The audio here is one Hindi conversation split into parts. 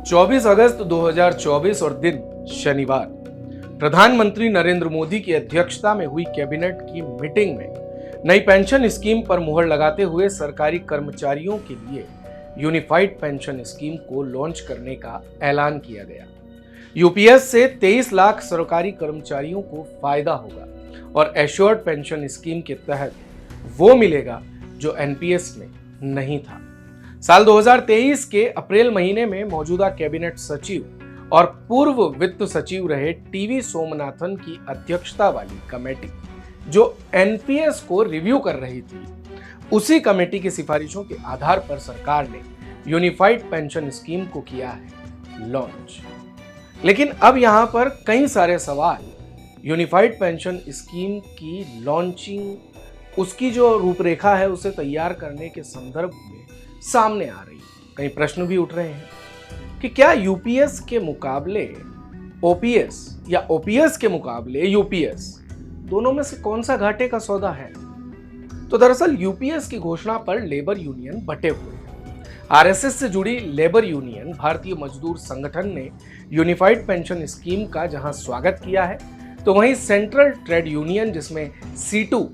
24 अगस्त 2024 और दिन शनिवार। प्रधानमंत्री नरेंद्र मोदी की अध्यक्षता में हुई कैबिनेट की मीटिंग में नई पेंशन स्कीम पर मुहर लगाते हुए सरकारी कर्मचारियों के लिए यूनिफाइड पेंशन स्कीम को लॉन्च करने का ऐलान किया गया। यूपीएस से 23 लाख सरकारी कर्मचारियों को फायदा होगा और एश्योर्ड पेंशन स्कीम के तहत वो मिलेगा जो एनपीएस में नहीं था। साल 2023 के अप्रैल महीने में मौजूदा कैबिनेट सचिव और पूर्व वित्त सचिव रहे टीवी सोमनाथन की अध्यक्षता वाली कमेटी जो एनपीएस को रिव्यू कर रही थी, उसी कमेटी की सिफारिशों के आधार पर सरकार ने यूनिफाइड पेंशन स्कीम को किया है लॉन्च। लेकिन अब यहां पर कई सारे सवाल यूनिफाइड पेंशन स्कीम की लॉन्चिंग, उसकी जो रूपरेखा है उसे तैयार करने के संदर्भ में सामने आ रही है। कई प्रश्न भी उठ रहे हैं कि क्या यूपीएस के मुकाबले ओपीएस या ओपीएस के मुकाबले यूपीएस, दोनों में से कौन सा घाटे का सौदा है। तो दरअसल यूपीएस की घोषणा पर लेबर यूनियन बटे हुए हैं। आरएसएस से जुड़ी लेबर यूनियन भारतीय मजदूर संगठन ने यूनिफाइड पेंशन स्कीम का जहां स्वागत किया है, तो वहीं सेंट्रल ट्रेड यूनियन जिसमें सीटू,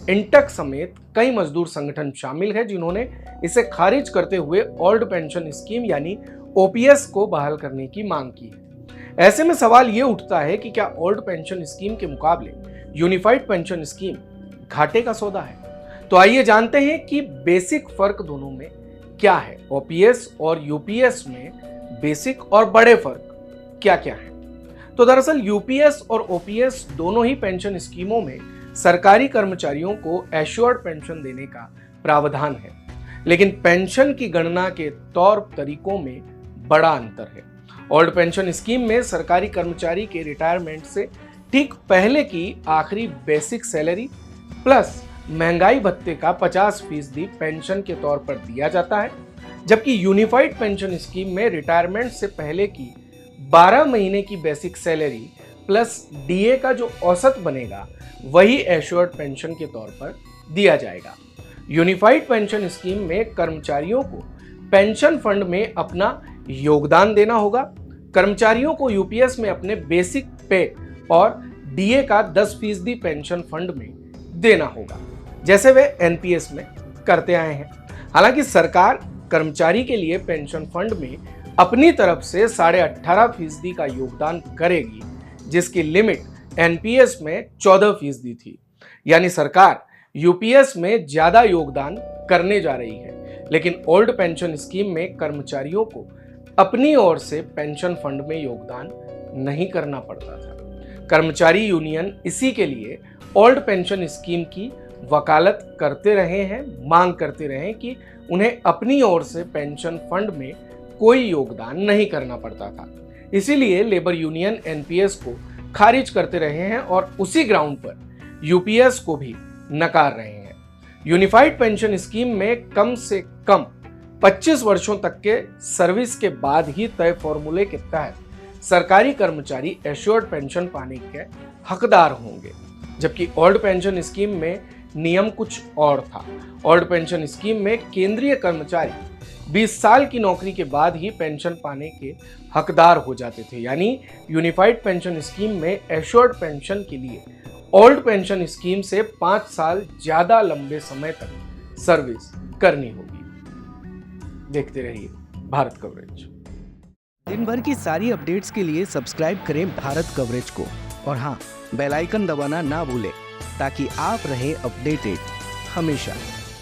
इंटक समेत कई मजदूर संगठन शामिल है, जिन्होंने इसे खारिज करते हुए ओल्ड पेंशन स्कीम यानी ओपीएस को बहाल करने की मांग की है। ऐसे में सवाल ये उठता है कि क्या ओल्ड पेंशन स्कीम के मुकाबले यूनिफाइड पेंशन स्कीम घाटे का सौदा है। तो आइए जानते हैं कि बेसिक फर्क दोनों में क्या है। ओपीएस और यूपीएस में बेसिक और बड़े फर्क क्या क्या है। तो दरअसल यूपीएस और ओपीएस दोनों ही पेंशन स्कीमों में सरकारी कर्मचारियों को एश्योर्ड पेंशन देने का प्रावधान है, लेकिन पेंशन की गणना के तौर तरीकों में बड़ा अंतर है। ओल्ड पेंशन स्कीम में सरकारी कर्मचारी के रिटायरमेंट से ठीक पहले की आखिरी बेसिक सैलरी प्लस महंगाई भत्ते का 50% पेंशन के तौर पर दिया जाता है, जबकि यूनिफाइड पेंशन स्कीम में रिटायरमेंट से पहले की 12 महीने की बेसिक सैलरी प्लस डीए का जो औसत बनेगा वही एश्योर्ड पेंशन के तौर पर दिया जाएगा। यूनिफाइड पेंशन स्कीम में कर्मचारियों को पेंशन फंड में अपना योगदान देना होगा। कर्मचारियों को यूपीएस में अपने बेसिक पे और डीए का 10% पेंशन फंड में देना होगा, जैसे वे एनपीएस में करते आए हैं। हालांकि सरकार कर्मचारी के लिए पेंशन फंड में अपनी तरफ से 18.5% का योगदान करेगी, जिसकी लिमिट एनपीएस में 14% थी। यानी सरकार यूपीएस में ज्यादा योगदान करने जा रही है, लेकिन ओल्ड पेंशन स्कीम में कर्मचारियों को अपनी ओर से पेंशन फंड में योगदान नहीं करना पड़ता था। कर्मचारी यूनियन इसी के लिए ओल्ड पेंशन स्कीम की वकालत करते रहे हैं, मांग करते रहे कि उन्हें अपनी ओर से पेंशन फंड में कोई योगदान नहीं करना पड़ता था। इसीलिए लेबर यूनियन एनपीएस को खारिज करते रहे हैं और उसी ग्राउंड पर यूपीएस को भी नकार रहे हैं। यूनिफाइड पेंशन स्कीम में कम से कम 25 वर्षों तक के सर्विस के बाद ही तय फॉर्मूले के तहत सरकारी कर्मचारी एश्योर्ड पेंशन पाने के हकदार होंगे, जबकि ओल्ड पेंशन स्कीम में नियम कुछ और था। ओल्ड पेंशन स्कीम में केंद्रीय कर्मचारी 20 साल की नौकरी के बाद ही पेंशन पाने के हकदार हो जाते थे। यानी यूनिफाइड पेंशन स्कीम में एश्योर्ड पेंशन के लिए ओल्ड पेंशन स्कीम से 5 साल ज्यादा लंबे समय तक सर्विस करनी होगी। देखते रहिए भारत कवरेज। दिन भर की सारी अपडेट्स के लिए सब्सक्राइब करें भारत कवरेज को और हाँ, बेल आइकन दबाना ना भूलें ताकि आप रहे अपडेटेड हमेशा।